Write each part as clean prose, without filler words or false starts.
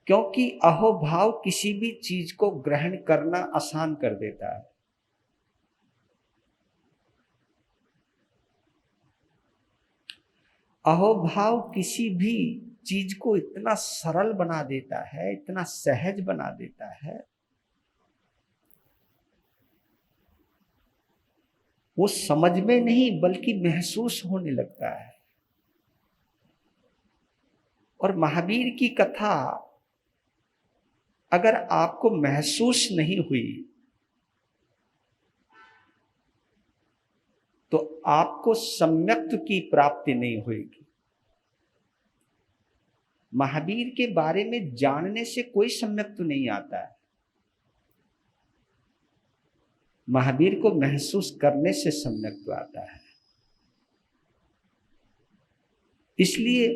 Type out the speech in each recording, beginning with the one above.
क्योंकि अहोभाव किसी भी चीज को ग्रहण करना आसान कर देता है। अहोभाव किसी भी चीज को इतना सरल बना देता है, इतना सहज बना देता है, वो समझ में नहीं बल्कि महसूस होने लगता है। और महावीर की कथा अगर आपको महसूस नहीं हुई तो आपको सम्यक्त्व की प्राप्ति नहीं होगी। महावीर के बारे में जानने से कोई सम्यक्त्व नहीं आता है, महावीर को महसूस करने से सम्यक्त्व आता है। इसलिए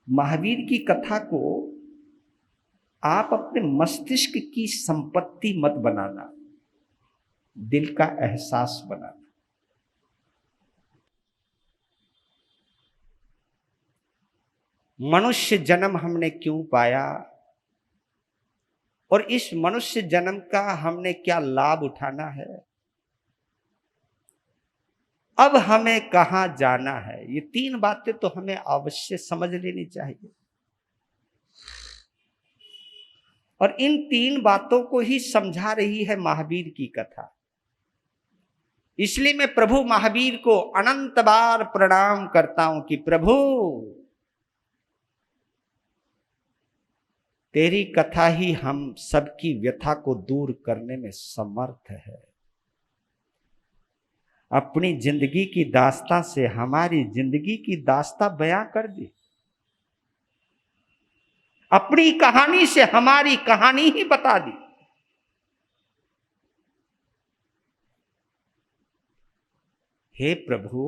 महावीर की कथा को आप अपने मस्तिष्क की संपत्ति मत बनाना, दिल का एहसास बनाना। मनुष्य जन्म हमने क्यों पाया और इस मनुष्य जन्म का हमने क्या लाभ उठाना है, अब हमें कहां जाना है, ये तीन बातें तो हमें अवश्य समझ लेनी चाहिए। और इन तीन बातों को ही समझा रही है महावीर की कथा। इसलिए मैं प्रभु महावीर को अनंत बार प्रणाम करता हूं कि प्रभु तेरी कथा ही हम सबकी व्यथा को दूर करने में समर्थ है। अपनी जिंदगी की दास्तां से हमारी जिंदगी की दास्तां बयां कर दी, अपनी कहानी से हमारी कहानी ही बता दी। हे प्रभु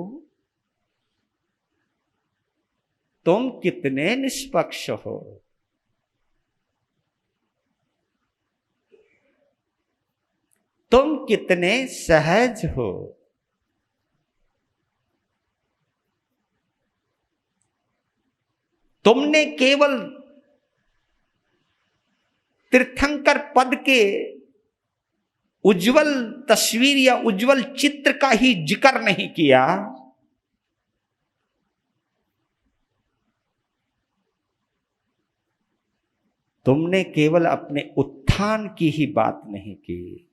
तुम कितने निष्पक्ष हो, तुम कितने सहज हो, तुमने केवल तीर्थंकर पद के उज्जवल तस्वीर या उज्जवल चित्र का ही जिक्र नहीं किया, तुमने केवल अपने उत्थान की ही बात नहीं की,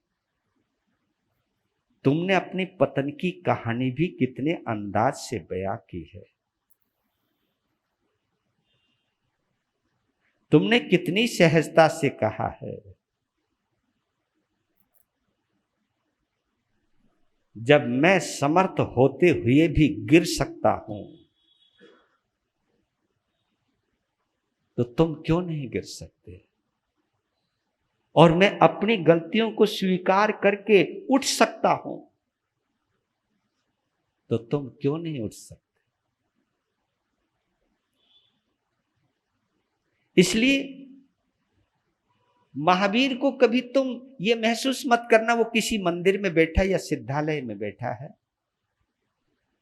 तुमने अपनी पतन की कहानी भी कितने अंदाज से बयां की है। तुमने कितनी सहजता से कहा है। जब मैं समर्थ होते हुए भी गिर सकता हूं तो तुम क्यों नहीं गिर सकते, और मैं अपनी गलतियों को स्वीकार करके उठ सकता हूं तो तुम क्यों नहीं उठ सकते। इसलिए महावीर को कभी तुम ये महसूस मत करना वो किसी मंदिर में बैठा या सिद्धालय में बैठा है।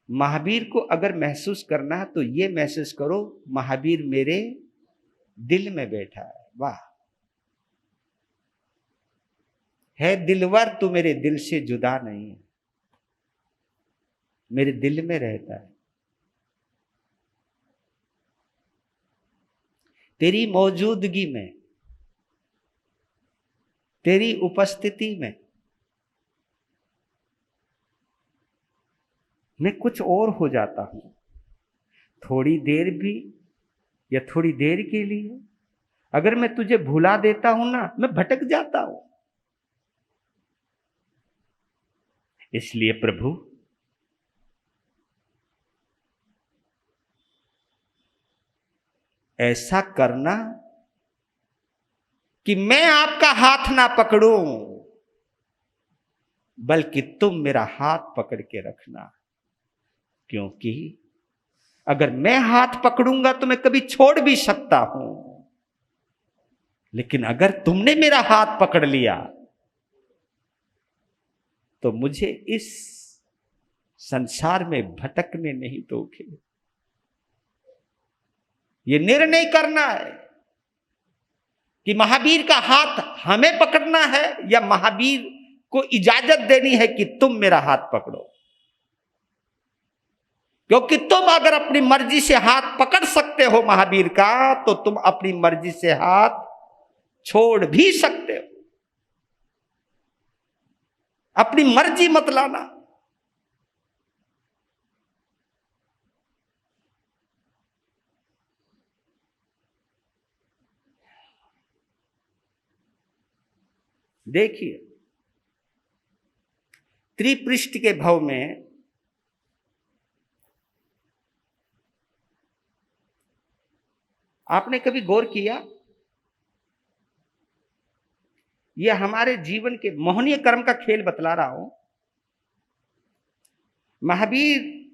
महावीर को अगर महसूस करना है तो ये महसूस करो महावीर मेरे दिल में बैठा है। वाह, है दिलवर तू मेरे दिल से जुदा नहीं है, मेरे दिल में रहता है। तेरी मौजूदगी में, तेरी उपस्थिति में मैं कुछ और हो जाता हूं। थोड़ी देर भी या थोड़ी देर के लिए अगर मैं तुझे भुला देता हूं ना, मैं भटक जाता हूं। इसलिए प्रभु ऐसा करना कि मैं आपका हाथ ना पकड़ूं, बल्कि तुम मेरा हाथ पकड़ के रखना। क्योंकि अगर मैं हाथ पकड़ूंगा तो मैं कभी छोड़ भी सकता हूं, लेकिन अगर तुमने मेरा हाथ पकड़ लिया तो मुझे इस संसार में भटकने नहीं दोगे। ये निर्णय करना है कि महावीर का हाथ हमें पकड़ना है या महावीर को इजाजत देनी है कि तुम मेरा हाथ पकड़ो। क्योंकि तुम अगर अपनी मर्जी से हाथ पकड़ सकते हो महावीर का, तो तुम अपनी मर्जी से हाथ छोड़ भी सकते हो। अपनी मर्जी मत लाना। देखिए, त्रिपृष्ठ के भव में आपने कभी गौर किया, यह हमारे जीवन के मोहनीय कर्म का खेल बतला रहा हूं। महावीर,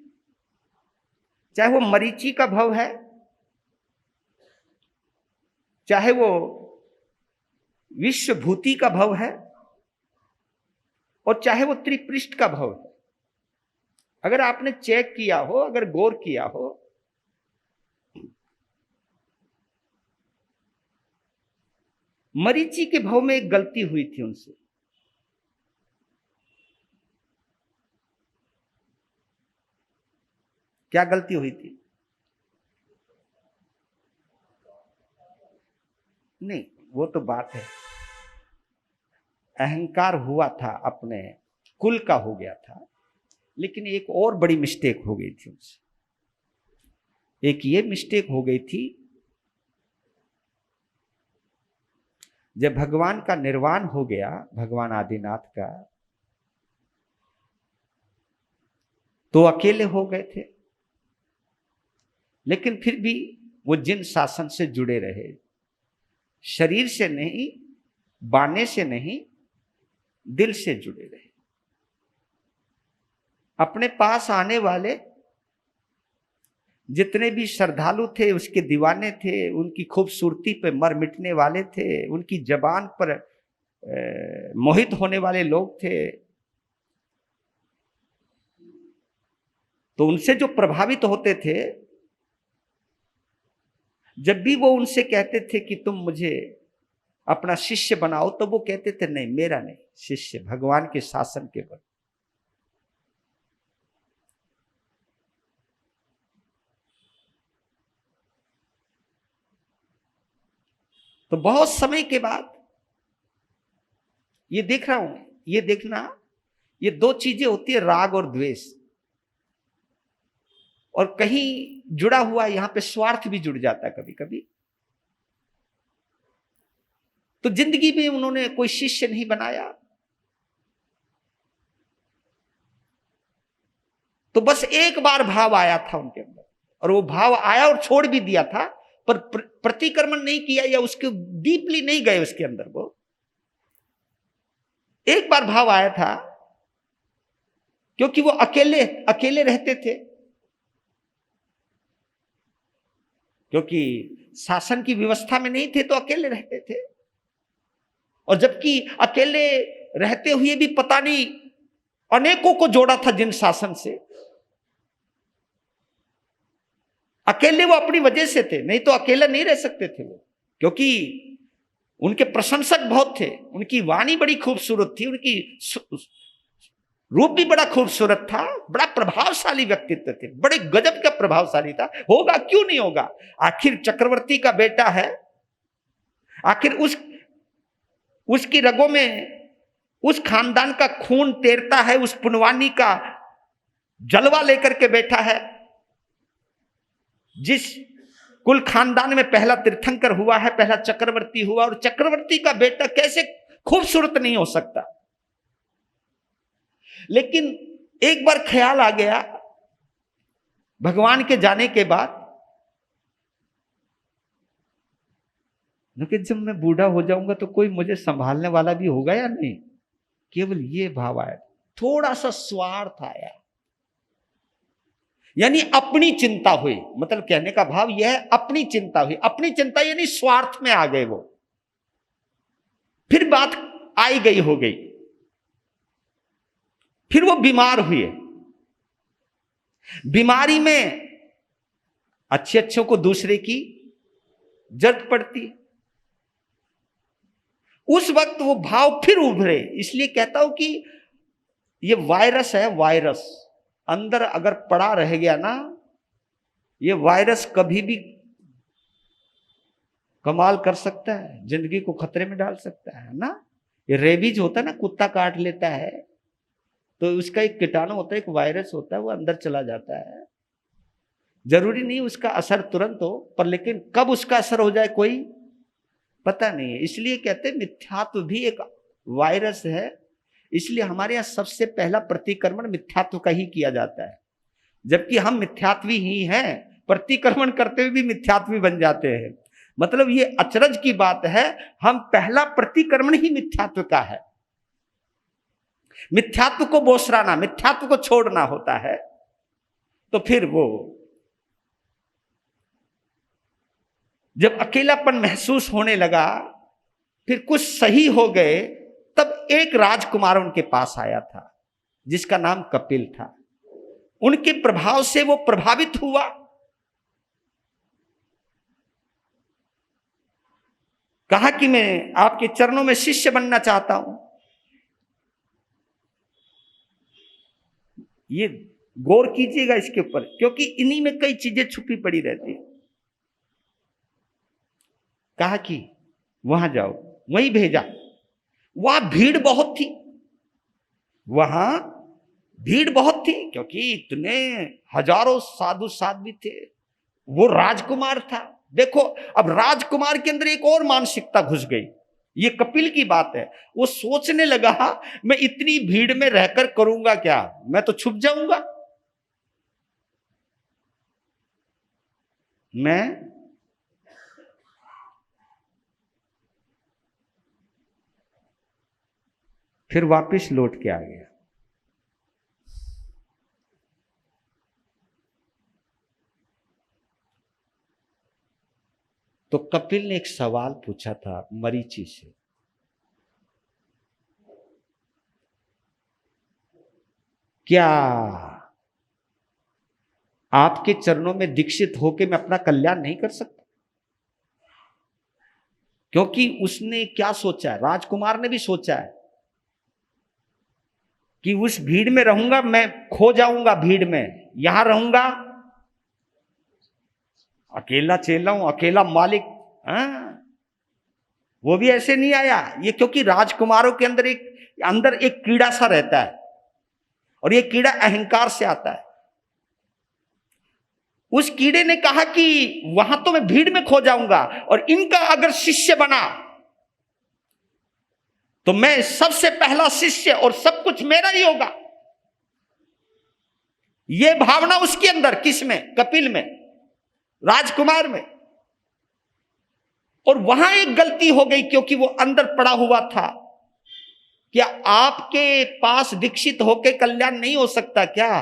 चाहे वो मरीचि का भव है, चाहे वो विश्वभूति का भव है, और चाहे वो त्रिपृष्ठ का भव है, अगर आपने चेक किया हो, अगर गौर किया हो, मरीचि के भव में एक गलती हुई थी उनसे। क्या गलती हुई थी? नहीं, वो तो बात है, अहंकार हुआ था, अपने कुल का हो गया था, लेकिन एक और बड़ी मिस्टेक हो गई थी उनसे। एक ये मिस्टेक हो गई थी, जब भगवान का निर्वाण हो गया, भगवान आदिनाथ का, तो अकेले हो गए थे। लेकिन फिर भी वो जिन शासन से जुड़े रहे, शरीर से नहीं, बाने से नहीं, दिल से जुड़े रहे। अपने पास आने वाले जितने भी श्रद्धालु थे, उसके दीवाने थे, उनकी खूबसूरती पे मर मिटने वाले थे, उनकी जबान पर मोहित होने वाले लोग थे, तो उनसे जो प्रभावित होते थे, जब भी वो उनसे कहते थे कि तुम मुझे अपना शिष्य बनाओ, तो वो कहते थे नहीं, मेरा नहीं, शिष्य भगवान के शासन के बल। तो बहुत समय के बाद ये देख रहा हूं, ये देखना, ये दो चीजें होती है, राग और द्वेष, और कहीं जुड़ा हुआ यहां पे स्वार्थ भी जुड़ जाता है कभी कभी। तो जिंदगी में उन्होंने कोई शिष्य नहीं बनाया, तो बस एक बार भाव आया था उनके अंदर, और वो भाव आया और छोड़ भी दिया था, पर प्रतिक्रमण नहीं किया या उसके डीपली नहीं गए उसके अंदर। वो एक बार भाव आया था, क्योंकि वो अकेले अकेले रहते थे, क्योंकि शासन की व्यवस्था में नहीं थे, तो अकेले रहते थे। और जबकि अकेले रहते हुए भी पता नहीं अनेकों को जोड़ा था जिन शासन से। अकेले वो अपनी वजह से थे, नहीं तो अकेले नहीं रह सकते थे वो, क्योंकि उनके प्रशंसक बहुत थे, उनकी वाणी बड़ी खूबसूरत थी, उनकी रूप भी बड़ा खूबसूरत था, बड़ा प्रभावशाली व्यक्तित्व थे, बड़े गजब का प्रभावशाली था। होगा क्यों नहीं होगा, आखिर चक्रवर्ती का बेटा है, आखिर उसकी रगों में उस खानदान का खून तैरता है, उस पुनवानी का जलवा लेकर के बैठा है। जिस कुल खानदान में पहला तीर्थंकर हुआ है, पहला चक्रवर्ती हुआ, और चक्रवर्ती का बेटा कैसे खूबसूरत नहीं हो सकता। लेकिन एक बार ख्याल आ गया भगवान के जाने के बाद, जब मैं बूढ़ा हो जाऊंगा तो कोई मुझे संभालने वाला भी होगा या नहीं। केवल ये भाव आया, थोड़ा सा स्वार्थ आया, यानी अपनी चिंता हुई। मतलब कहने का भाव यह है, अपनी चिंता हुई। अपनी चिंता यानी स्वार्थ में आ गए वो। फिर बात आई गई हो गई, फिर वो बीमार हुए। बीमारी में अच्छे अच्छों को दूसरे की जरूरत पड़ती है। उस वक्त वो भाव फिर उभरे। इसलिए कहता हूं कि ये वायरस है, वायरस अंदर अगर पड़ा रह गया ना, ये वायरस कभी भी कमाल कर सकता है, जिंदगी को खतरे में डाल सकता है ना। ये रेबीज होता है ना, कुत्ता काट लेता है तो उसका एक कीटाणु होता है, एक वायरस होता है, वो अंदर चला जाता है। जरूरी नहीं उसका असर तुरंत हो, पर लेकिन कब उसका असर हो जाए कोई पता नहीं है। इसलिए कहते हैं मिथ्यात्व भी एक वायरस है। इसलिए हमारे यहाँ सबसे पहला प्रतिक्रमण मिथ्यात्व का ही किया जाता है, जबकि हम मिथ्यात्वी ही हैं, प्रतिक्रमण करते हुए भी मिथ्यात्वी बन जाते हैं। मतलब ये अचरज की बात है, हम पहला प्रतिक्रमण ही मिथ्यात्व का है। मिथ्यात्व को बोसराना, मिथ्यात्व को छोड़ना होता है। तो फिर वो जब अकेलापन महसूस होने लगा, फिर कुछ सही हो गए, तब एक राजकुमार उनके पास आया था जिसका नाम कपिल था। उनके प्रभाव से वो प्रभावित हुआ। कहा कि मैं आपके चरणों में शिष्य बनना चाहता हूं। ये गौर कीजिएगा इसके ऊपर, क्योंकि इन्हीं में कई चीजें छुपी पड़ी रहती है। कहा कि वहां जाओ, वहीं भेजा। वहां भीड़ बहुत थी, वहां भीड़ बहुत थी, क्योंकि इतने हजारों साधु साध्वी थे। वो राजकुमार था। देखो, अब राजकुमार के अंदर एक और मानसिकता घुस गई। ये कपिल की बात है। वो सोचने लगा, मैं इतनी भीड़ में रहकर करूंगा क्या, मैं तो छुप जाऊंगा। मैं फिर वापस लौट के आ गया। तो कपिल ने एक सवाल पूछा था मरीचि से, क्या आपके चरणों में दीक्षित होकर मैं अपना कल्याण नहीं कर सकता? क्योंकि उसने क्या सोचा है, राजकुमार ने भी सोचा है कि उस भीड़ में रहूंगा, मैं खो जाऊंगा भीड़ में। यहां रहूंगा अकेला चेला हूं, अकेला मालिक। वो भी ऐसे नहीं आया ये, क्योंकि राजकुमारों के अंदर एक कीड़ा सा रहता है, और ये कीड़ा अहंकार से आता है। उस कीड़े ने कहा कि वहां तो मैं भीड़ में खो जाऊंगा, और इनका अगर शिष्य बना तो मैं सबसे पहला शिष्य, और सब कुछ मेरा ही होगा। यह भावना उसके अंदर, किसमें? कपिल में, राजकुमार में। और वहां एक गलती हो गई, क्योंकि वो अंदर पड़ा हुआ था। क्या आपके पास दीक्षित होकर कल्याण नहीं हो सकता क्या?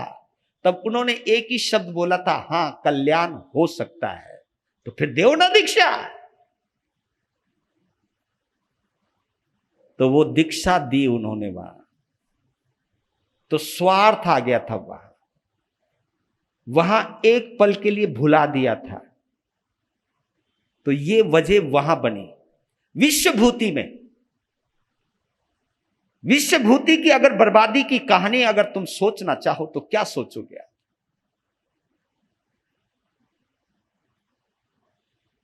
तब उन्होंने एक ही शब्द बोला था, हां कल्याण हो सकता है। तो फिर देव ना दीक्षा। तो वो दीक्षा दी उन्होंने वहां। तो स्वार्थ आ गया था वहां एक पल के लिए भुला दिया था। तो ये वजह वहां बनी। विश्वभूति में, विश्वभूति की अगर बर्बादी की कहानी अगर तुम सोचना चाहो तो क्या सोचोगे?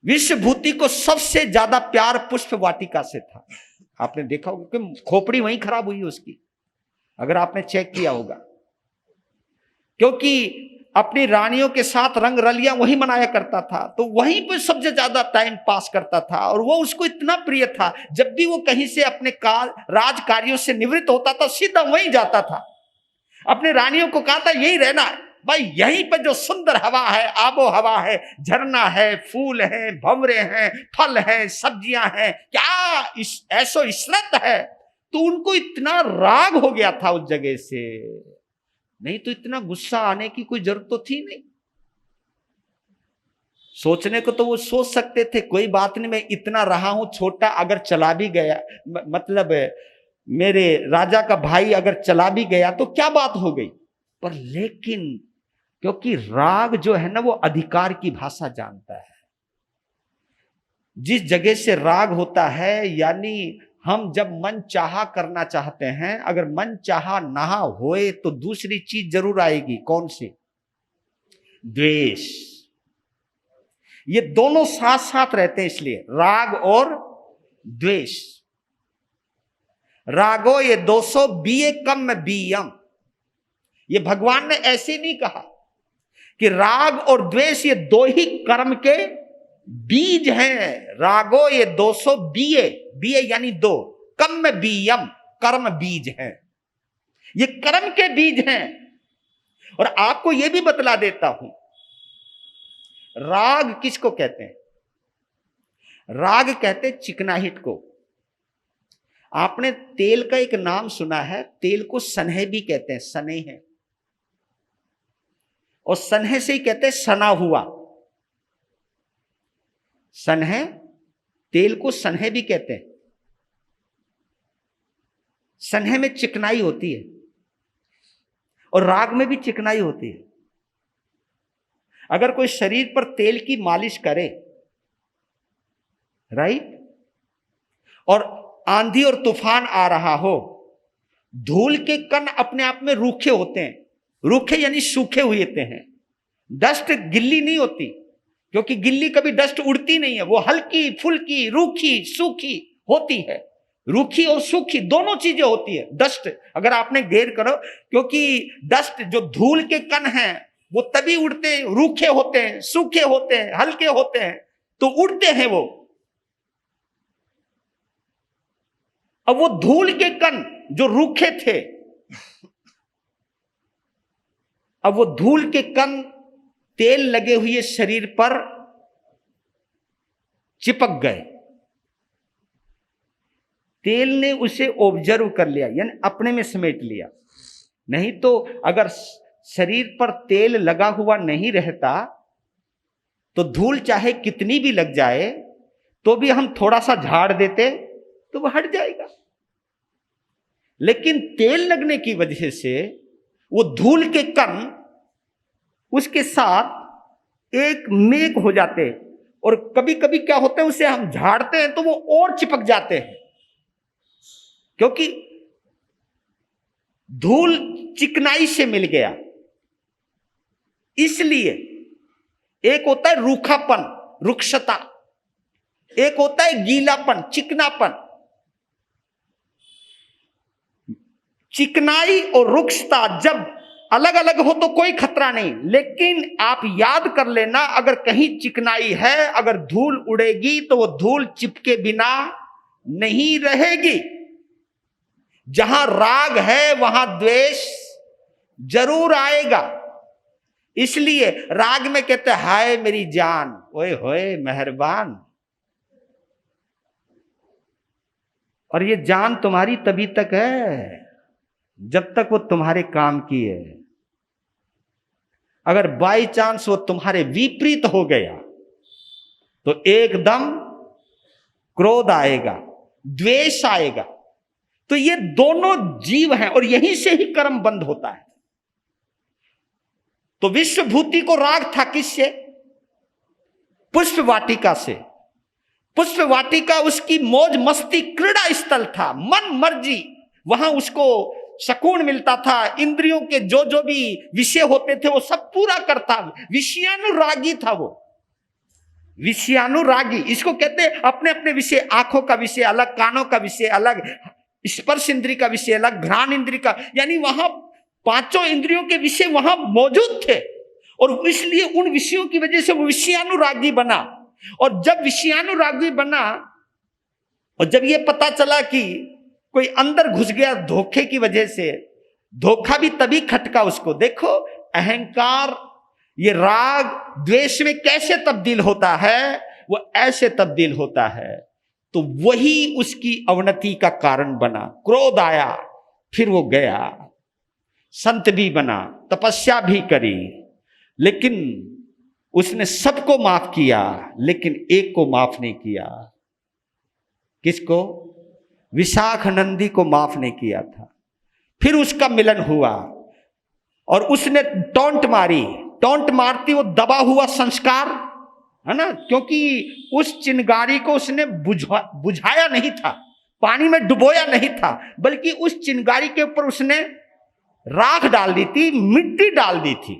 विश्वभूति को सबसे ज्यादा प्यार पुष्प वाटिका से था। आपने देखा होगा कि खोपड़ी वहीं खराब हुई उसकी, अगर आपने चेक किया होगा। क्योंकि अपनी रानियों के साथ रंग रलियां वही मनाया करता था, तो वहीं पर सबसे ज्यादा टाइम पास करता था। और वो उसको इतना प्रिय था, जब भी वो कहीं से अपने राज कार्यों से निवृत्त होता था, सीधा वहीं जाता था। अपने रानियों को कहा था यही रहना है भाई, यहीं पर जो सुंदर हवा है, आबो हवा है, झरना है, फूल है, भंवरे हैं, फल है, सब्जियां हैं, क्या ऐसो इशरत है। तो उनको इतना राग हो गया था उस जगह से। नहीं तो इतना गुस्सा आने की कोई जरूरत तो थी नहीं। सोचने को तो वो सोच सकते थे, कोई बात नहीं, मैं इतना रहा हूं छोटा, अगर चला भी गया, मतलब मेरे राजा का भाई अगर चला भी गया तो क्या बात हो गई। पर लेकिन क्योंकि राग जो है ना, वो अधिकार की भाषा जानता है। जिस जगह से राग होता है, यानी हम जब मन चाहा करना चाहते हैं, अगर मन चाहा ना होए तो दूसरी चीज जरूर आएगी। कौन सी? द्वेष। ये दोनों साथ साथ रहते हैं, इसलिए राग और द्वेष। रागो ये 200 बीए कम में बीयम। ये भगवान ने ऐसे नहीं कहा कि राग और द्वेष ये दो ही कर्म के बीज हैं। रागो ये 200 बीए, बीए यानी दो, कम में बीयम कर्म बीज हैं। ये कर्म के बीज हैं। और आपको यह भी बतला देता हूं, राग किसको कहते हैं? राग कहते चिकनाहट को। आपने तेल का एक नाम सुना है, तेल को सनहे भी कहते हैं, सनेह। और सनहे से ही कहते हैं सना हुआ। सनहे, तेल को सनहे भी कहते हैं। सनहे में चिकनाई होती है और राग में भी चिकनाई होती है। अगर कोई शरीर पर तेल की मालिश करे, राइट, और आंधी और तूफान आ रहा हो, धूल के कण अपने आप में रूखे होते हैं। रूखे यानी सूखे हुए हैं। डस्ट गिल्ली नहीं होती, क्योंकि गिल्ली कभी डस्ट उड़ती नहीं है। वो हल्की फुल्की, रूखी सूखी होती है। रूखी और सूखी दोनों चीजें होती है। डस्ट अगर आपने गैर करो, क्योंकि डस्ट जो धूल के कण हैं वो तभी उड़ते हैं, रूखे होते हैं, सूखे होते हैं, हल्के होते हैं, तो उड़ते हैं वो। अब वो धूल के कण जो रूखे थे, अब वो धूल के कण तेल लगे हुए शरीर पर चिपक गए। तेल ने उसे ऑब्जर्व कर लिया, यानी अपने में समेट लिया। नहीं तो अगर शरीर पर तेल लगा हुआ नहीं रहता तो धूल चाहे कितनी भी लग जाए तो भी हम थोड़ा सा झाड़ देते तो वह हट जाएगा। लेकिन तेल लगने की वजह से वो धूल के कण उसके साथ एक मेघ हो जाते, और कभी कभी क्या होता है, उसे हम झाड़ते हैं तो वो और चिपक जाते हैं, क्योंकि धूल चिकनाई से मिल गया। इसलिए एक होता है रूखापन, रुक्षता, एक होता है गीलापन, चिकनापन। चिकनाई और रुक्षता जब अलग अलग हो तो कोई खतरा नहीं, लेकिन आप याद कर लेना, अगर कहीं चिकनाई है, अगर धूल उड़ेगी तो वो धूल चिपके बिना नहीं रहेगी। जहां राग है वहां द्वेष जरूर आएगा। इसलिए राग में कहते हैं हाय मेरी जान, ओए होए मेहरबान। और ये जान तुम्हारी तभी तक है जब तक वो तुम्हारे काम की है। अगर बाई चांस वो तुम्हारे विपरीत हो गया तो एकदम क्रोध आएगा, द्वेष आएगा। तो ये दोनों जीव हैं और यहीं से ही कर्म बंद होता है। तो विश्वभूति को राग था किससे? पुष्प वाटिका से। पुष्प वाटिका उसकी मौज मस्ती क्रीड़ा स्थल था, मन मर्जी, वहां उसको सुकून मिलता था। इंद्रियों के जो जो भी विषय होते थे वो सब पूरा करता। विषयानुरागी था वो, विषयानुरागी। इसको कहते हैं अपने अपने विषय, आंखों का विषय अलग, कानों का विषय अलग, स्पर्श इंद्रिय का विषय अलग, घ्राण इंद्रिय का, यानी वहां पांचों इंद्रियों के विषय वहां मौजूद थे। और इसलिए उन विषयों की वजह से वो विषयानुरागी बना। और जब विषयानुरागी बना और जब ये पता चला कि कोई अंदर घुस गया धोखे की वजह से, धोखा भी तभी खटका उसको। देखो अहंकार ये राग द्वेष में कैसे तब्दील होता है, वो ऐसे तब्दील होता है। तो वही उसकी अवनति का कारण बना। क्रोध आया, फिर वो गया, संत भी बना, तपस्या भी करी, लेकिन उसने सबको माफ किया, लेकिन एक को माफ नहीं किया। किसको? विशाखानंदी को माफ नहीं किया था। फिर उसका मिलन हुआ और उसने टोंट मारी। टोंट मारती वो दबा हुआ संस्कार है ना, क्योंकि उस चिंगारी को उसने बुझाया नहीं था। पानी में डुबोया नहीं था, बल्कि उस चिंगारी के ऊपर उसने राख डाल दी थी, मिट्टी डाल दी थी।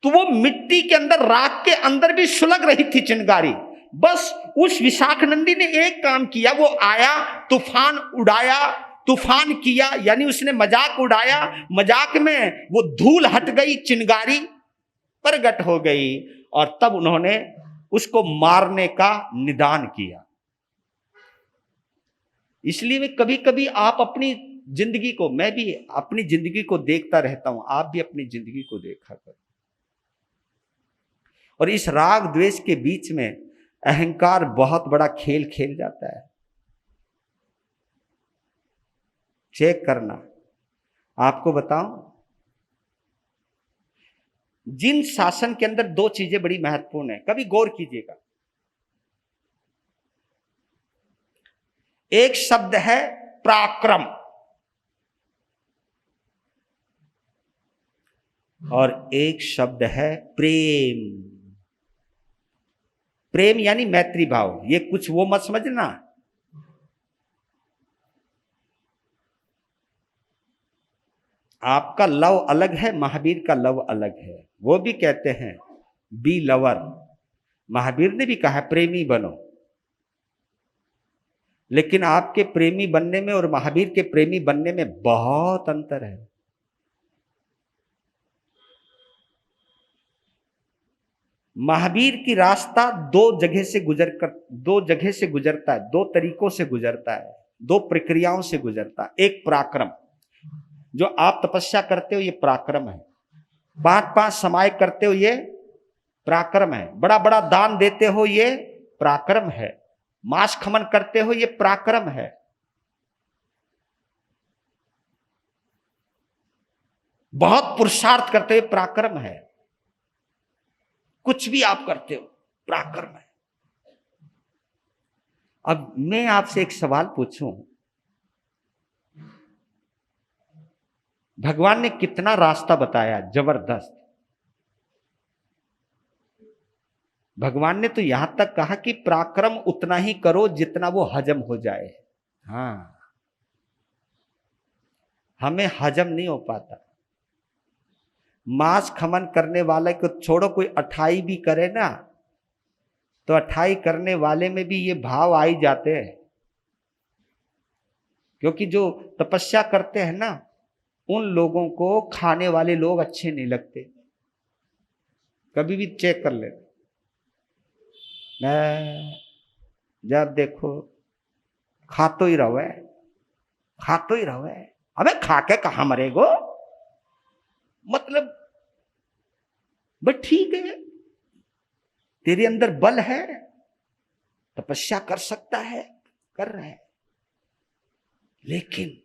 तो वो मिट्टी के अंदर, राख के अंदर भी सुलग रही थी चिंगारी। बस उस विशाख नंदी ने एक काम किया, वो आया, तूफान उड़ाया, तूफान किया, यानी उसने मजाक उड़ाया। मजाक में वो धूल हट गई, चिंगारी प्रगट हो गई, और तब उन्होंने उसको मारने का निदान किया। इसलिए कभी कभी आप अपनी जिंदगी को, मैं भी अपनी जिंदगी को देखता रहता हूं, आप भी अपनी जिंदगी को देखा करो। और इस राग द्वेष के बीच में अहंकार बहुत बड़ा खेल खेल जाता है। चेक करना। आपको बताऊं, जिन शासन के अंदर दो चीजें बड़ी महत्वपूर्ण है, कभी गौर कीजिएगा। एक शब्द है पराक्रम, और एक शब्द है प्रेम। प्रेम यानी मैत्री भाव। ये कुछ वो मत समझना, आपका लव अलग है, महावीर का लव अलग है। वो भी कहते हैं बी लवर, महावीर ने भी कहा प्रेमी बनो। लेकिन आपके प्रेमी बनने में और महावीर के प्रेमी बनने में बहुत अंतर है। महावीर की रास्ता दो जगह से गुजरता है, दो तरीकों से गुजरता है, दो प्रक्रियाओं से गुजरता है। एक पराक्रम, जो आप तपस्या करते हो ये पराक्रम है। 5-5 समाय करते हो ये पराक्रम है। बड़ा बड़ा दान देते हो ये पराक्रम है। मांस खमन करते हो ये पराक्रम है। बहुत पुरुषार्थ करते हो ये पराक्रम है। कुछ भी आप करते हो पराक्रम है। अब मैं आपसे एक सवाल पूछूं, भगवान ने कितना रास्ता बताया जबरदस्त। भगवान ने तो यहां तक कहा कि पराक्रम उतना ही करो जितना वो हजम हो जाए। हाँ, हमें हजम नहीं हो पाता। मांस खमन करने वाले को छोड़ो, कोई अठाई भी करे ना, तो अठाई करने वाले में भी ये भाव आ ही जाते हैं। क्योंकि जो तपस्या करते हैं ना, उन लोगों को खाने वाले लोग अच्छे नहीं लगते। कभी भी चेक कर ले, जब देखो खातो ही रहो, खातो ही रहो। अबे खा के कहां मरेगो, मतलब बट ठीक है, तेरे अंदर बल है, तपस्या कर सकता है, कर रहे हैं। लेकिन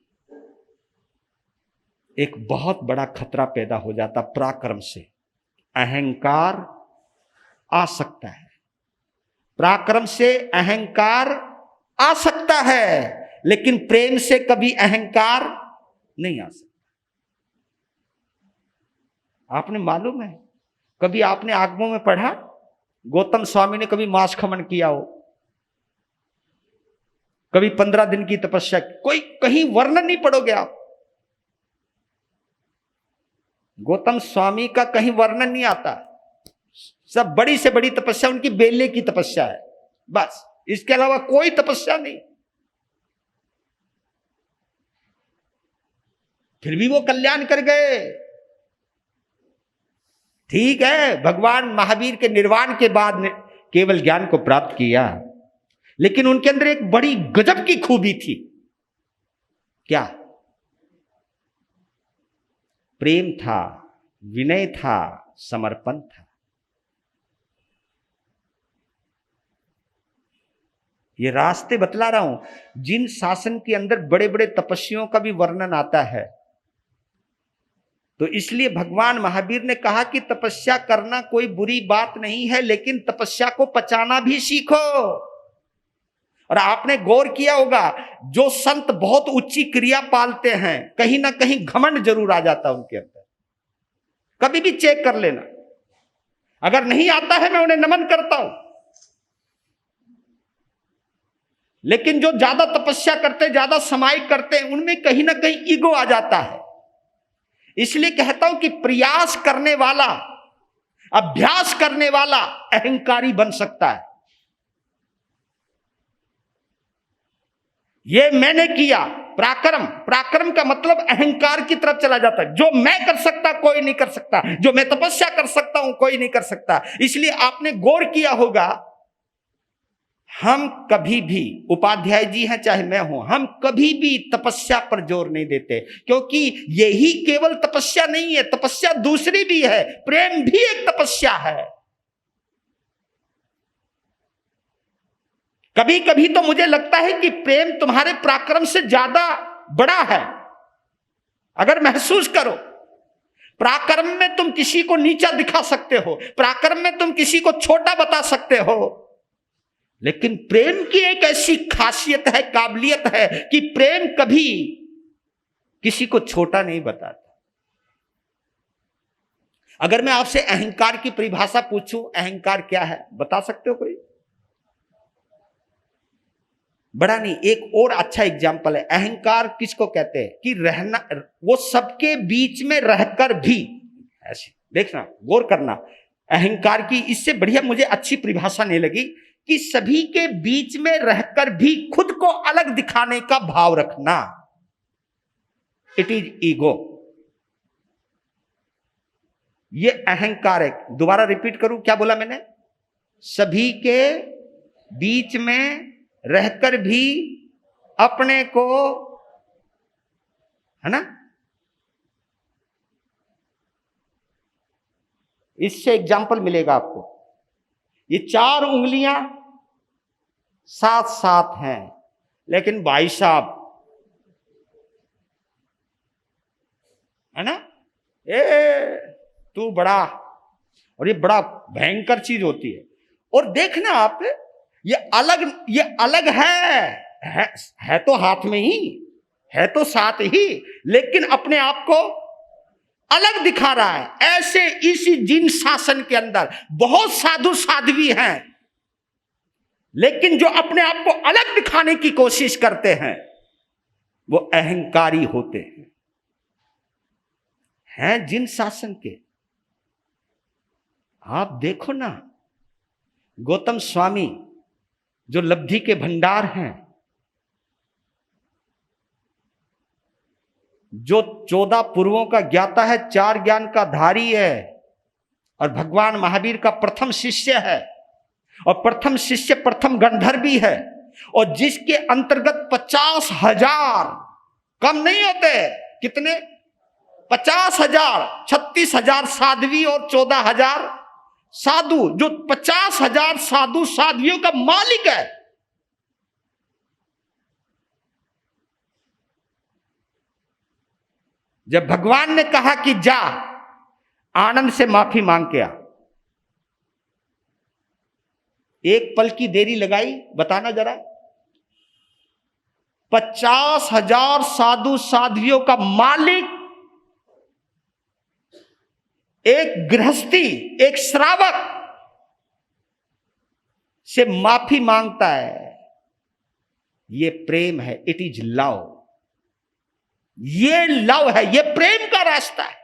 एक बहुत बड़ा खतरा पैदा हो जाता पराक्रम से। अहंकार आ सकता है, पराक्रम से अहंकार आ सकता है, लेकिन प्रेम से कभी अहंकार नहीं आ सकता। आपने मालूम है, कभी आपने आगमों में पढ़ा गौतम स्वामी ने कभी मांस खमन किया हो, कभी 15 दिन की तपस्या, कोई कहीं वर्णन नहीं पढ़ोगे आप। गौतम स्वामी का कहीं वर्णन नहीं आता। सब बड़ी से बड़ी तपस्या उनकी बेले की तपस्या है, बस, इसके अलावा कोई तपस्या नहीं। फिर भी वो कल्याण कर गए। ठीक है, भगवान महावीर के निर्वाण के बाद ने केवल ज्ञान को प्राप्त किया, लेकिन उनके अंदर एक बड़ी गजब की खूबी थी। क्या? प्रेम था, विनय था, समर्पण था। ये रास्ते बतला रहा हूं। जिन शासन के अंदर बड़े बड़े तपस्वियों का भी वर्णन आता है, तो इसलिए भगवान महावीर ने कहा कि तपस्या करना कोई बुरी बात नहीं है, लेकिन तपस्या को पचाना भी सीखो। और आपने गौर किया होगा, जो संत बहुत ऊंची क्रिया पालते हैं, कहीं ना कहीं घमंड जरूर आ जाता है उनके अंदर। कभी भी चेक कर लेना। अगर नहीं आता है, मैं उन्हें नमन करता हूं। लेकिन जो ज्यादा तपस्या करते, ज्यादा समाई करते हैं, उनमें कहीं ना कहीं ईगो आ जाता है। इसलिए कहता हूं कि प्रयास करने वाला, अभ्यास करने वाला अहंकारी बन सकता है। ये मैंने किया, पराक्रम, पराक्रम का मतलब अहंकार की तरफ चला जाता है। जो मैं कर सकता कोई नहीं कर सकता, जो मैं तपस्या कर सकता हूं कोई नहीं कर सकता। इसलिए आपने गौर किया होगा, हम कभी भी, उपाध्याय जी हैं चाहे मैं हूं, हम कभी भी तपस्या पर जोर नहीं देते, क्योंकि यही केवल तपस्या नहीं है, तपस्या दूसरी भी है, प्रेम भी एक तपस्या है। कभी कभी तो मुझे लगता है कि प्रेम तुम्हारे पराक्रम से ज्यादा बड़ा है। अगर महसूस करो, पराक्रम में तुम किसी को नीचा दिखा सकते हो, पराक्रम में तुम किसी को छोटा बता सकते हो, लेकिन प्रेम की एक ऐसी खासियत है, काबिलियत है कि प्रेम कभी किसी को छोटा नहीं बताता। अगर मैं आपसे अहंकार की परिभाषा पूछूं, अहंकार क्या है, बता सकते हो कोई? बड़ा नहीं, एक और अच्छा एग्जाम्पल है। अहंकार किसको कहते हैं? कि रहना, वो सबके बीच में रहकर भी, ऐसे देखना, गौर करना, अहंकार की इससे बढ़िया मुझे अच्छी परिभाषा नहीं लगी, कि सभी के बीच में रहकर भी खुद को अलग दिखाने का भाव रखना। इट इज ईगो, ये अहंकार है। दोबारा रिपीट करूं, क्या बोला मैंने? सभी के बीच में रहकर भी अपने को, है ना, इससे एग्जाम्पल मिलेगा आपको। ये 4 उंगलियां साथ साथ हैं, लेकिन भाई साहब, है ना, तू बड़ा, और ये बड़ा भयंकर चीज होती है। और देखना आप, ये अलग है तो हाथ में ही है, तो साथ ही, लेकिन अपने आप को अलग दिखा रहा है। ऐसे इसी जिन शासन के अंदर बहुत साधु साध्वी हैं, लेकिन जो अपने आप को अलग दिखाने की कोशिश करते हैं वो अहंकारी होते हैं जिन शासन के। आप देखो ना, गौतम स्वामी जो लब्धि के भंडार हैं, जो 14 पूर्वों का ज्ञाता है, 4 ज्ञान का धारी है, और भगवान महावीर का प्रथम शिष्य है, और प्रथम शिष्य प्रथम गंधर्वी है, और जिसके अंतर्गत 50,000, कम नहीं होते, कितने? 50,000, 36,000 साध्वी और 14,000 साधु, जो 50,000 साधु साध्वियों का मालिक है। जब भगवान ने कहा कि जा आनंद से माफी मांग के आ, एक पल की देरी लगाई? बताना जरा। 50,000 साधु साध्वियों का मालिक एक गृहस्थी, एक श्रावक से माफी मांगता है। ये प्रेम है, इट इज लव। ये लव है, ये प्रेम का रास्ता है।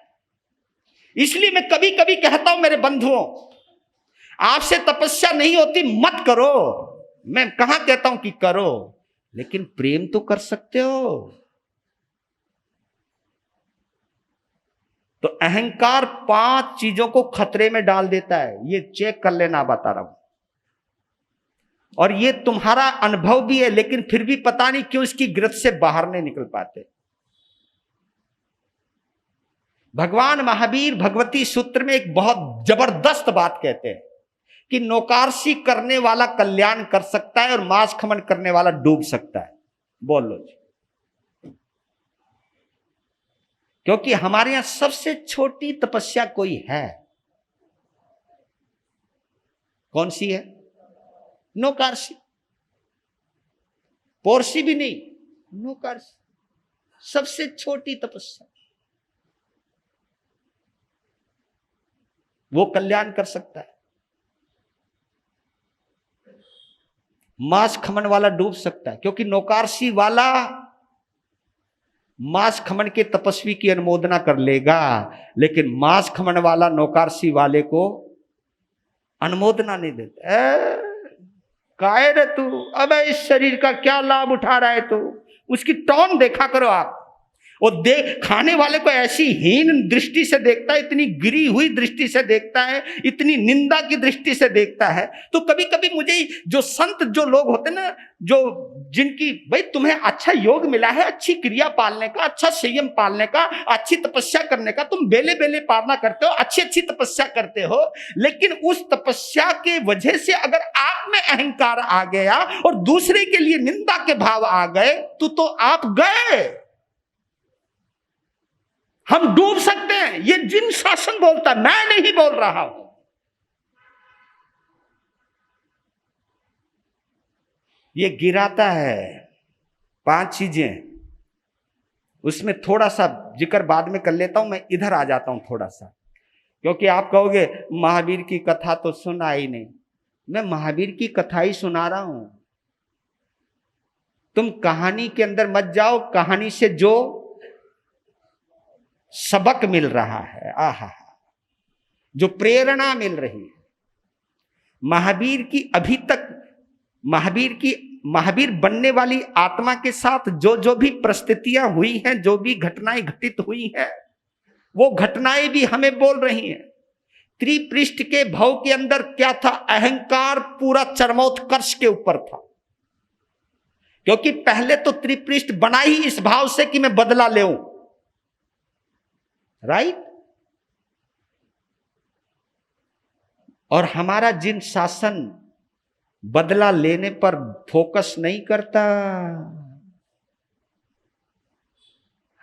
इसलिए मैं कभी कभी कहता हूं मेरे बंधुओं, आपसे तपस्या नहीं होती मत करो। मैं कहां कहता हूं कि करो, लेकिन प्रेम तो कर सकते हो। तो अहंकार 5 चीजों को खतरे में डाल देता है, ये चेक कर लेना, बता रहा हूं। और ये तुम्हारा अनुभव भी है, लेकिन फिर भी पता नहीं क्यों इसकी गिरफ्त से बाहर नहीं निकल पाते। भगवान महावीर भगवती सूत्र में एक बहुत जबरदस्त बात कहते हैं कि नौकारसी करने वाला कल्याण कर सकता है और मांस खमन करने वाला डूब सकता है। बोल लो जी। क्योंकि हमारे यहां सबसे छोटी तपस्या कोई है, कौन सी है? नौकारसी। पोरसी भी नहीं, नौकारसी, सबसे छोटी तपस्या, वो कल्याण कर सकता है। मांस खमन वाला डूब सकता है, क्योंकि नौकारसी वाला मांस खमन के तपस्वी की अनुमोदना कर लेगा, लेकिन मांस खमन वाला नौकारसी वाले को अनुमोदना नहीं देता। काय रे तू, अब इस शरीर का क्या लाभ उठा रहा है तू? उसकी टोन देखा करो आप। वो देख खाने वाले को ऐसी हीन दृष्टि से देखता है, इतनी गिरी हुई दृष्टि से देखता है, इतनी निंदा की दृष्टि से देखता है। तो कभी कभी मुझे जो संत जो लोग होते ना, जो जिनकी भाई तुम्हें अच्छा योग मिला है, अच्छी क्रिया पालने का, अच्छा संयम पालने का, अच्छी तपस्या करने का, तुम बेले बेले पालना करते हो, अच्छी अच्छी तपस्या करते हो, लेकिन उस तपस्या के वजह से अगर आप में अहंकार आ गया और दूसरे के लिए निंदा के भाव आ गए तो आप गए। हम डूब सकते हैं। ये जिन शासन बोलता, मैं नहीं बोल रहा हूं। ये गिराता है 5 चीजें, उसमें थोड़ा सा जिक्र बाद में कर लेता हूं। मैं इधर आ जाता हूं थोड़ा सा, क्योंकि आप कहोगे महावीर की कथा तो सुना ही नहीं। मैं महावीर की कथा ही सुना रहा हूं। तुम कहानी के अंदर मत जाओ। कहानी से जो सबक मिल रहा है, आहा, जो प्रेरणा मिल रही है, महावीर की अभी तक महावीर बनने वाली आत्मा के साथ जो जो भी परिस्थितियां हुई हैं, जो भी घटनाएं घटित हुई हैं, वो घटनाएं भी हमें बोल रही हैं। त्रिपृष्ठ के भाव के अंदर क्या था? अहंकार पूरा चरमोत्कर्ष के ऊपर था, क्योंकि पहले तो त्रिपृष्ठ बना ही इस भाव से कि मैं बदला लेऊं, राइट? और हमारा जिन शासन बदला लेने पर फोकस नहीं करता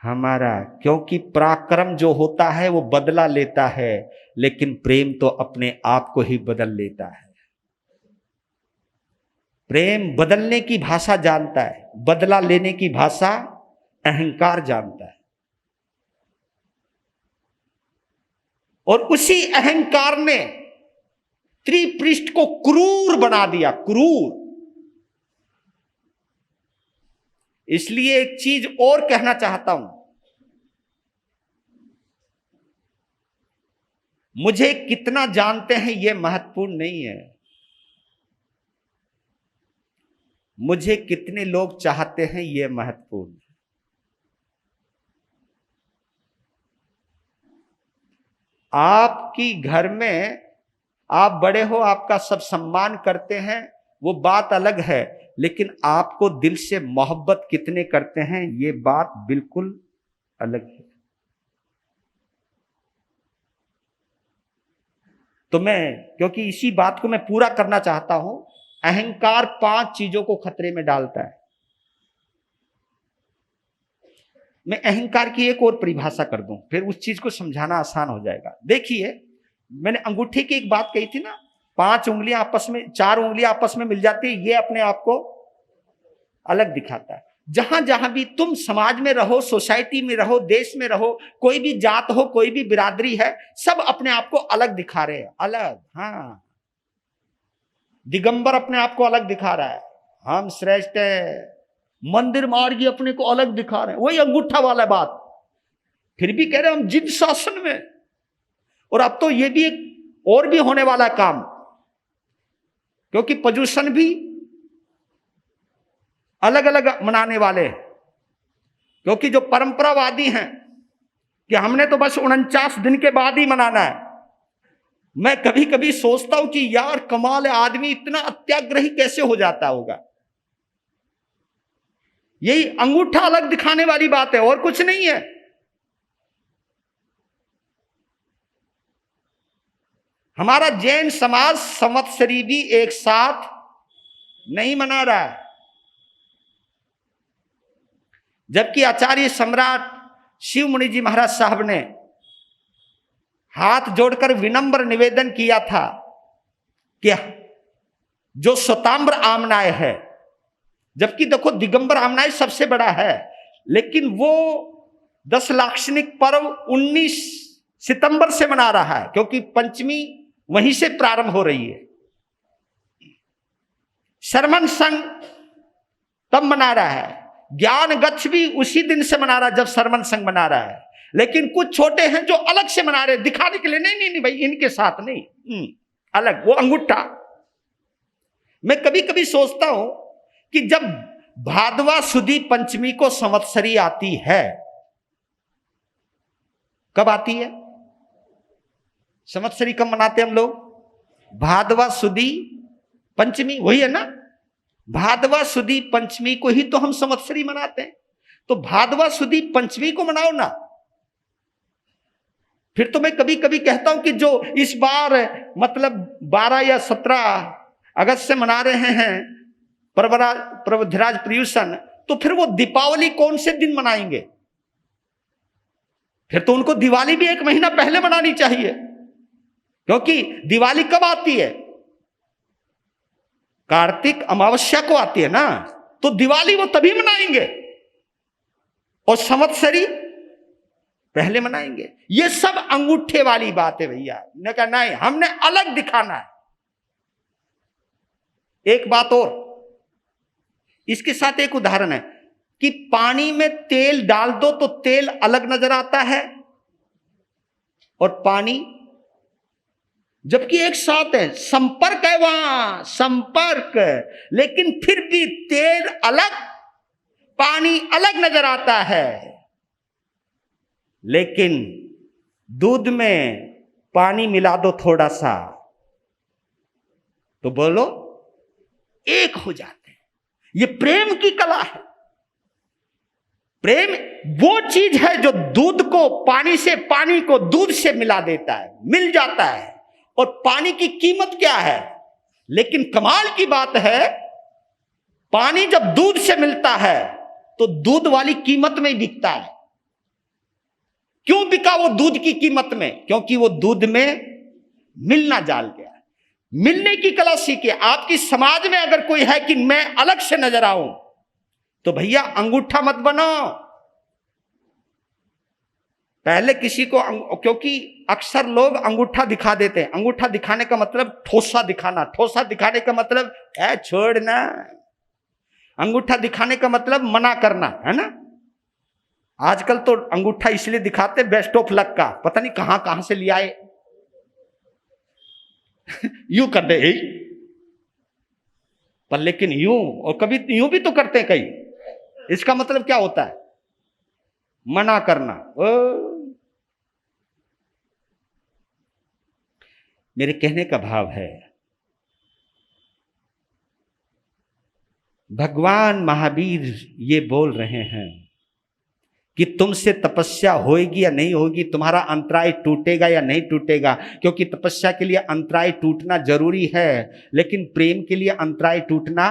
हमारा, क्योंकि पराक्रम जो होता है वो बदला लेता है, लेकिन प्रेम तो अपने आप को ही बदल लेता है। प्रेम बदलने की भाषा जानता है, बदला लेने की भाषा अहंकार जानता है। और उसी अहंकार ने त्रिपृष्ठ को क्रूर बना दिया, क्रूर। इसलिए एक चीज और कहना चाहता हूं, मुझे कितना जानते हैं यह महत्वपूर्ण नहीं है, मुझे कितने लोग चाहते हैं यह महत्वपूर्ण है। आपकी घर में आप बड़े हो, आपका सब सम्मान करते हैं, वो बात अलग है, लेकिन आपको दिल से मोहब्बत कितने करते हैं ये बात बिल्कुल अलग है। तो क्योंकि इसी बात को मैं पूरा करना चाहता हूं, अहंकार 5 चीजों को खतरे में डालता है। मैं अहंकार की एक और परिभाषा कर दूं, फिर उस चीज को समझाना आसान हो जाएगा। देखिए, मैंने अंगूठे की एक बात कही थी ना, 5 उंगलियां आपस में, 4 उंगलियां आपस में मिल जाती है, ये अपने आप को अलग दिखाता है। जहां जहां भी तुम समाज में रहो, सोसाइटी में रहो, देश में रहो, कोई भी जात हो, कोई भी बिरादरी है, सब अपने आप को अलग दिखा रहे हैं, अलग। हाँ, दिगंबर अपने आप को अलग दिखा रहा है, हम श्रेष्ठ है। मंदिर मार्गी अपने को अलग दिखा रहे हैं, वही अंगूठा वाला बात। फिर भी कह रहे हैं हम जिन शासन में। और अब तो ये भी एक और भी होने वाला काम, क्योंकि प्रदूषण भी अलग अलग मनाने वाले हैं, क्योंकि जो परंपरावादी हैं कि हमने तो बस 49 दिन के बाद ही मनाना है। मैं कभी कभी सोचता हूं कि यार कमाल है, आदमी इतना अत्याग्रही कैसे हो जाता होगा। यही अंगूठा अलग दिखाने वाली बात है, और कुछ नहीं है। हमारा जैन समाज संवत्सरी भी एक साथ नहीं मना रहा है, जबकि आचार्य सम्राट शिव मुनि जी महाराज साहब ने हाथ जोड़कर विनम्र निवेदन किया था कि जो स्वताम्र आमनाय है, जबकि देखो दिगंबर आमनाय सबसे बड़ा है, लेकिन वो 10 लाक्षणिक पर्व 19 सितंबर से मना रहा है, क्योंकि पंचमी वहीं से प्रारंभ हो रही है। श्रवण संघ तब मना रहा है, ज्ञान गच्छ भी उसी दिन से मना रहा है जब श्रवण संघ मना रहा है। लेकिन कुछ छोटे हैं जो अलग से मना रहे, दिखाने के लिए, नहीं नहीं नहीं भाई इनके साथ नहीं, अलग, वो अंगूठा। मैं कभी कभी सोचता हूं कि जब भादवा सुदी पंचमी को संवत्सरी आती है, कब आती है संवत्सरी? कब मनाते हम लोग? भादवा सुदी पंचमी, वही है ना? भादवा सुदी पंचमी को ही तो हम संवत्सरी मनाते हैं। तो भादवा सुदी पंचमी को मनाओ ना। फिर तो मैं कभी कभी कहता हूं कि जो इस बार मतलब 12 या 17 अगस्त से मना रहे हैं प्रबुद्धराज पर्युषण, तो फिर वो दीपावली कौन से दिन मनाएंगे? फिर तो उनको दिवाली भी 1 महीना पहले मनानी चाहिए, क्योंकि दिवाली कब आती है? कार्तिक अमावस्या को आती है ना, तो दिवाली वो तभी मनाएंगे और संवत्सरी पहले मनाएंगे। ये सब अंगूठे वाली बात है भैया। ने कहा नहीं, हमने अलग दिखाना है। एक बात और, इसके साथ एक उदाहरण है कि पानी में तेल डाल दो तो तेल अलग नजर आता है और पानी, जबकि एक साथ है, संपर्क है वहां, संपर्क, लेकिन फिर भी तेल अलग पानी अलग नजर आता है। लेकिन दूध में पानी मिला दो थोड़ा सा तो बोलो एक हो जाते हैं। ये प्रेम की कला है। प्रेम वो चीज है जो दूध को पानी से, पानी को दूध से मिला देता है, मिल जाता है। और पानी की कीमत क्या है? लेकिन कमाल की बात है, पानी जब दूध से मिलता है तो दूध वाली कीमत में बिकता है। क्यों बिका वो दूध की कीमत में? क्योंकि वो दूध में मिलना जाल गया। मिलने की कला सीखिए। आपकी समाज में अगर कोई है कि मैं अलग से नजर आऊं, तो भैया अंगूठा मत बनाओ। पहले किसी को क्योंकि अक्सर लोग अंगूठा दिखा देते हैं। अंगूठा दिखाने का मतलब ठोसा दिखाना, ठोसा दिखाने का मतलब है छोड़ना, अंगूठा दिखाने का मतलब मना करना, है ना? आजकल तो अंगूठा इसलिए दिखाते बेस्ट ऑफ लक का, पता नहीं कहां कहां से लिया है। यूं कर दे पर, लेकिन यूं, और कभी यूं भी तो करते हैं कई। इसका मतलब क्या होता है? मना करना। मेरे कहने का भाव है, भगवान महावीर ये बोल रहे हैं कि तुमसे तपस्या होगी या नहीं होगी, तुम्हारा अंतराय टूटेगा या नहीं टूटेगा, क्योंकि तपस्या के लिए अंतराय टूटना जरूरी है, लेकिन प्रेम के लिए अंतराय टूटना,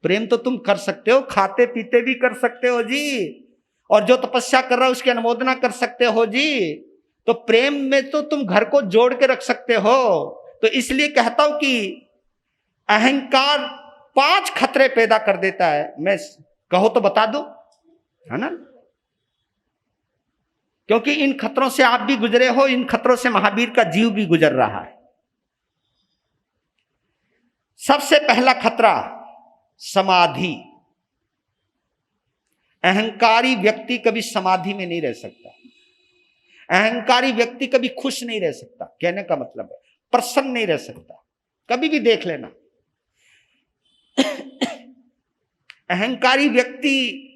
प्रेम तो तुम कर सकते हो, खाते पीते भी कर सकते हो जी, और जो तपस्या कर रहा है उसकी अनुमोदना कर सकते हो जी। तो प्रेम में तो तुम घर को जोड़ के रख सकते हो। तो इसलिए कहता हूं कि अहंकार 5 खतरे पैदा कर देता है। मैं कहो तो बता दो, है ना? क्योंकि इन खतरों से आप भी गुजरे हो, इन खतरों से महावीर का जीव भी गुजर रहा है। सबसे पहला खतरा समाधि। अहंकारी व्यक्ति कभी समाधि में नहीं रह सकता। अहंकारी व्यक्ति कभी खुश नहीं रह सकता। कहने का मतलब है प्रसन्न नहीं रह सकता। कभी भी देख लेना, अहंकारी व्यक्ति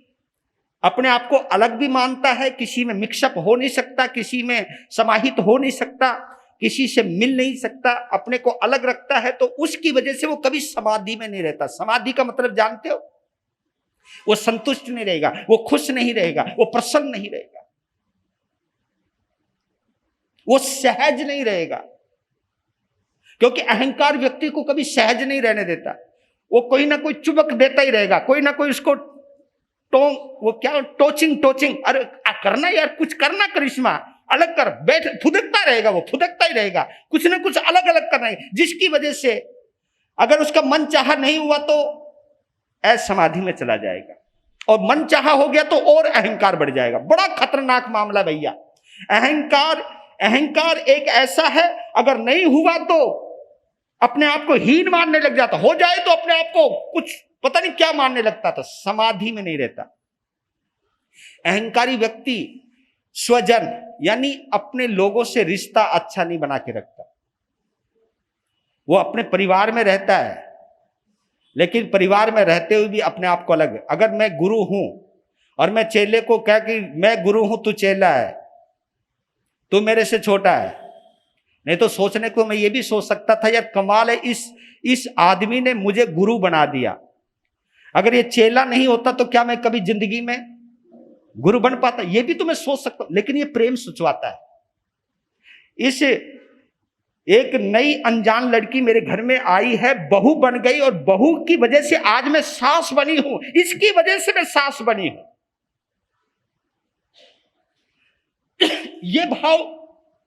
अपने आप को अलग भी मानता है, किसी में मिक्सअप हो नहीं सकता, किसी में समाहित हो नहीं सकता, किसी से मिल नहीं सकता, अपने को अलग रखता है। तो उसकी वजह से वो कभी समाधि में नहीं रहता। समाधि का मतलब जानते हो? वो संतुष्ट नहीं रहेगा, वो खुश नहीं रहेगा, वो प्रसन्न नहीं रहेगा, वो सहज नहीं रहेगा। क्योंकि अहंकार व्यक्ति को कभी सहज नहीं रहने देता। वो कोई ना कोई चुबक देता ही रहेगा, कोई ना कोई उसको वो क्या टोचिंग, अरे करना यार, कुछ करना, करिश्मा अलग कर, बैठ, फुदकता रहेगा, वो फुदकता ही रहेगा, कुछ ना कुछ अलग अलग करना है, जिसकी वजह से अगर उसका मन चाहा नहीं हुआ तो असमाधि में चला जाएगा, और मन चाहा हो गया तो और अहंकार बढ़ जाएगा। बड़ा खतरनाक मामला भैया। अहंकार एक ऐसा है, अगर नहीं हुआ तो अपने आप को हीन मानने लग जाता, हो जाए तो अपने आप को कुछ पता नहीं क्या मानने लगता था, समाधि में नहीं रहता। अहंकारी व्यक्ति स्वजन यानी अपने लोगों से रिश्ता अच्छा नहीं बना के रखता। वो अपने परिवार में रहता है, लेकिन परिवार में रहते हुए भी अपने आप को अलग। अगर मैं गुरु हूं और मैं चेले को कह कि मैं गुरु हूं, तू चेला है, तू मेरे से छोटा है, नहीं तो सोचने को मैं ये भी सोच सकता था यार कमाल है, इस आदमी ने मुझे गुरु बना दिया। अगर ये चेला नहीं होता तो क्या मैं कभी जिंदगी में गुरु बन पाता? ये भी तो मैं सोच सकता हूं, लेकिन ये प्रेम सुचवाता है। इस एक नई अनजान लड़की मेरे घर में आई है, बहू बन गई, और बहू की वजह से आज मैं सास बनी हूं, इसकी वजह से मैं सास बनी हूं। ये भाव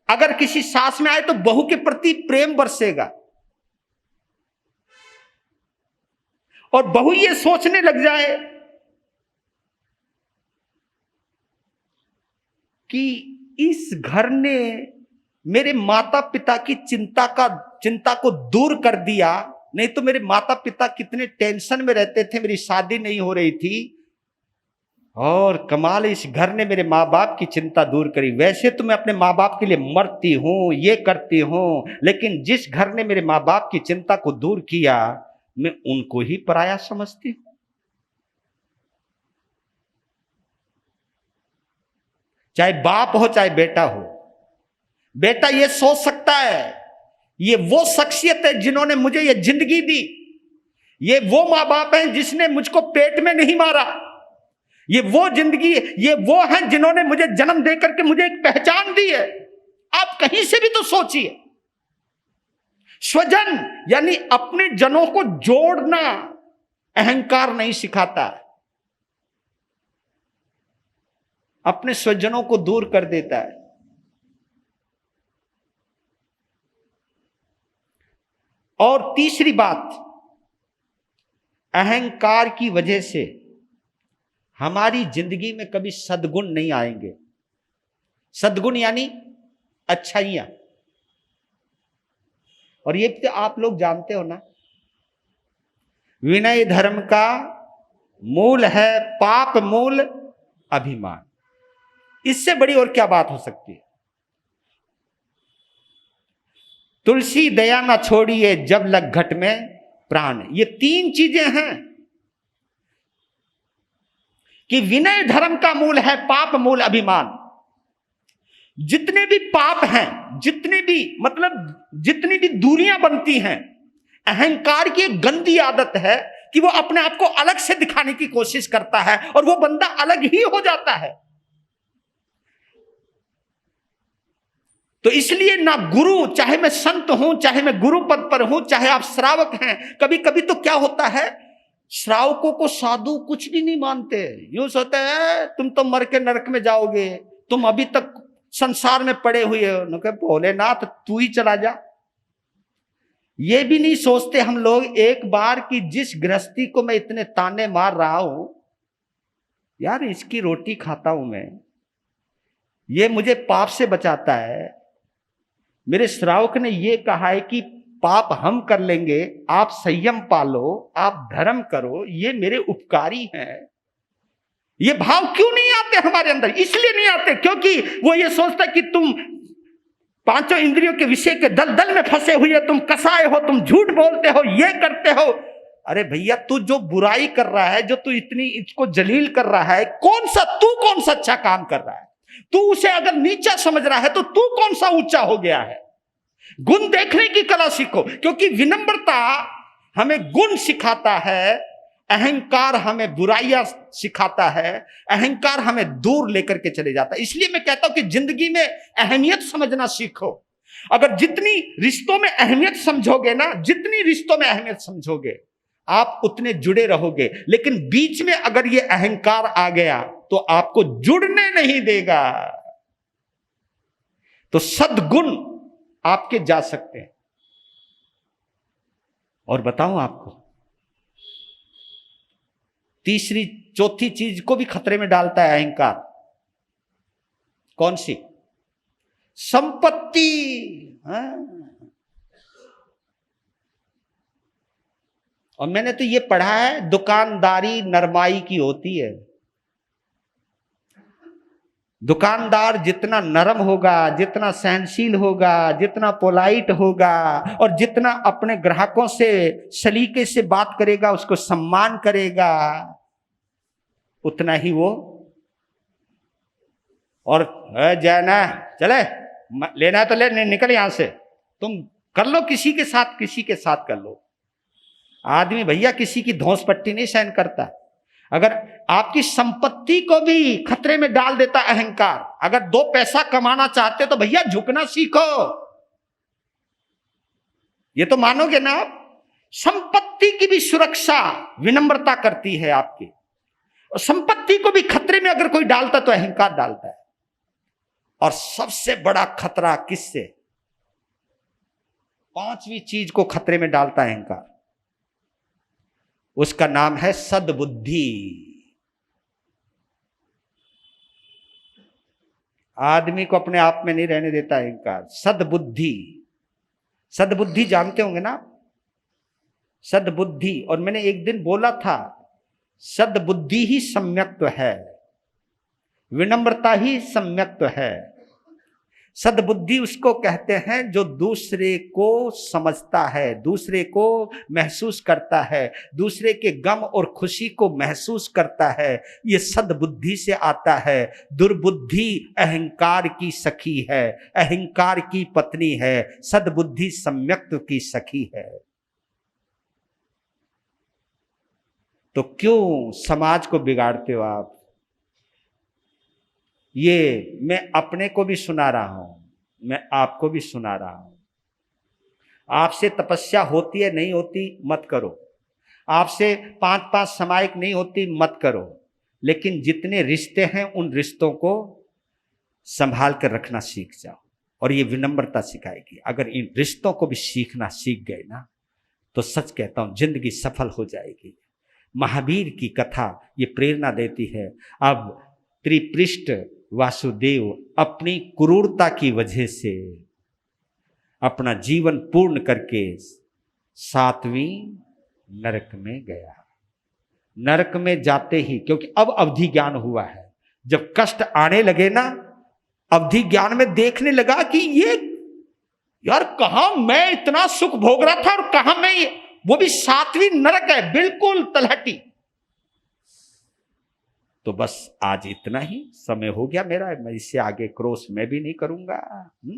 अगर किसी सास में आए तो बहू के प्रति प्रेम बरसेगा, और बहू ये सोचने लग जाए कि इस घर ने मेरे माता पिता की चिंता को दूर कर दिया, नहीं तो मेरे माता पिता कितने टेंशन में रहते थे, मेरी शादी नहीं हो रही थी, और कमाल इस घर ने मेरे माँ बाप की चिंता दूर करी। वैसे तो मैं अपने माँ बाप के लिए मरती हूं, ये करती हूं, लेकिन जिस घर ने मेरे माँ बाप की चिंता को दूर किया, मैं उनको ही पराया समझती हूं। चाहे बाप हो चाहे बेटा हो, बेटा ये सोच सकता है ये वो शख्सियत है जिन्होंने मुझे ये जिंदगी दी, ये वो माँ बाप हैं जिसने मुझको पेट में नहीं मारा, ये वो जिंदगी, ये वो हैं जिन्होंने मुझे जन्म देकर के मुझे एक पहचान दी है। आप कहीं से भी तो सोचिए। स्वजन यानी अपने जनों को जोड़ना अहंकार नहीं सिखाता है, अपने स्वजनों को दूर कर देता है। और तीसरी बात, अहंकार की वजह से हमारी जिंदगी में कभी सद्गुण नहीं आएंगे। सद्गुण यानी अच्छाइयां, और ये तो आप लोग जानते हो ना, विनय धर्म का मूल है पाप मूल अभिमान। इससे बड़ी और क्या बात हो सकती है? तुलसी दया ना छोड़िए जब लग घट में प्राण। ये तीन चीजें हैं कि विनय धर्म का मूल है पाप मूल अभिमान। जितने भी पाप हैं, जितने भी मतलब जितनी भी दूरियां बनती हैं, अहंकार की एक गंदी आदत है कि वो अपने आप को अलग से दिखाने की कोशिश करता है, और वो बंदा अलग ही हो जाता है। तो इसलिए ना गुरु, चाहे मैं संत हूं, चाहे मैं गुरु पद पर हूं, चाहे आप श्रावक हैं, कभी कभी तो क्या होता है, श्रावकों को साधु कुछ भी नहीं मानते। यूं सोचते हैं तुम तो मर के नरक में जाओगे, तुम अभी तक संसार में पड़े हुए हो। भोलेनाथ तू ही चला जा। ये भी नहीं सोचते हम लोग एक बार कि जिस गृहस्थी को मैं इतने ताने मार रहा हूं, यार इसकी रोटी खाता हूं मैं, ये मुझे पाप से बचाता है। मेरे श्रावक ने ये कहा है कि पाप हम कर लेंगे, आप संयम पालो, आप धर्म करो, ये मेरे उपकारी हैं। ये भाव क्यों नहीं आते हमारे अंदर? इसलिए नहीं आते क्योंकि वो ये सोचता कि तुम पांचों इंद्रियों के विषय के दलदल में फंसे हुए, तुम कसाए हो, तुम झूठ बोलते हो, ये करते हो। अरे भैया, तू जो बुराई कर रहा है, जो तू इतनी इसको जलील कर रहा है, कौन सा अच्छा काम कर रहा है? तू उसे अगर नीचा समझ रहा है तो तू कौन सा ऊंचा हो गया है? गुण देखने की कला सीखो, क्योंकि विनम्रता हमें गुण सिखाता है, अहंकार हमें बुराइयां सिखाता है, अहंकार हमें दूर लेकर के चले जाता है। इसलिए मैं कहता हूं कि जिंदगी में अहमियत समझना सीखो। अगर जितनी रिश्तों में अहमियत समझोगे ना, जितनी रिश्तों में अहमियत समझोगे, आप उतने जुड़े रहोगे। लेकिन बीच में अगर ये अहंकार आ गया तो आपको जुड़ने नहीं देगा। तो सद्गुण आपके जा सकते हैं। और बताऊं आपको, तीसरी चौथी चीज को भी खतरे में डालता है अहंकार। कौन सी? संपत्ति। और मैंने तो ये पढ़ा है, दुकानदारी नरमाई की होती है। दुकानदार जितना नरम होगा, जितना सहनशील होगा, जितना पोलाइट होगा और जितना अपने ग्राहकों से सलीके से बात करेगा, उसको सम्मान करेगा, उतना ही वो। और जाना चले, लेना है तो ले, निकल यहां से, तुम कर लो किसी के साथ कर लो। आदमी भैया किसी की धौंस पट्टी नहीं सहन करता। अगर आपकी संपत्ति को भी खतरे में डाल देता अहंकार, अगर 2 पैसा कमाना चाहते तो भैया झुकना सीखो। ये तो मानोगे ना आप, संपत्ति की भी सुरक्षा विनम्रता करती है आपकी, और संपत्ति को भी खतरे में अगर कोई डालता तो अहंकार डालता है। और सबसे बड़ा खतरा किससे? 5वीं चीज को खतरे में डालता है अहंकार, उसका नाम है सद्बुद्धि। आदमी को अपने आप में नहीं रहने देता अहंकार। सद्बुद्धि, सद्बुद्धि जानते होंगे ना, सद्बुद्धि। और मैंने एक दिन बोला था, सद्बुद्धि ही सम्यक्त्व है, विनम्रता ही सम्यक्त्व है। सद्बुद्धि उसको कहते हैं जो दूसरे को समझता है, दूसरे को महसूस करता है, दूसरे के गम और खुशी को महसूस करता है। ये सद्बुद्धि से आता है। दुर्बुद्धि अहंकार की सखी है, अहंकार की पत्नी है, सद्बुद्धि सम्यक्त्व की सखी है। तो क्यों समाज को बिगाड़ते हो आप? ये मैं अपने को भी सुना रहा हूं, मैं आपको भी सुना रहा हूं। आपसे तपस्या होती है नहीं होती मत करो, आपसे 5-5 सामायिक नहीं होती मत करो, लेकिन जितने रिश्ते हैं उन रिश्तों को संभाल कर रखना सीख जाओ। और ये विनम्रता सिखाएगी। अगर इन रिश्तों को भी सीखना सीख गए ना, तो सच कहता हूं जिंदगी सफल हो जाएगी। महावीर की कथा ये प्रेरणा देती है। अब त्रिपृष्ठ वासुदेव अपनी क्रूरता की वजह से अपना जीवन पूर्ण करके 7वीं नरक में गया। नरक में जाते ही, क्योंकि अब अवधि ज्ञान हुआ है, जब कष्ट आने लगे ना, अवधि ज्ञान में देखने लगा कि ये यार कहां मैं इतना सुख भोग रहा था और कहां मैं, वो भी 7वीं नरक है, बिल्कुल तलहटी। तो बस आज इतना ही, समय हो गया मेरा, मैं इससे आगे क्रॉस मैं भी नहीं करूंगा।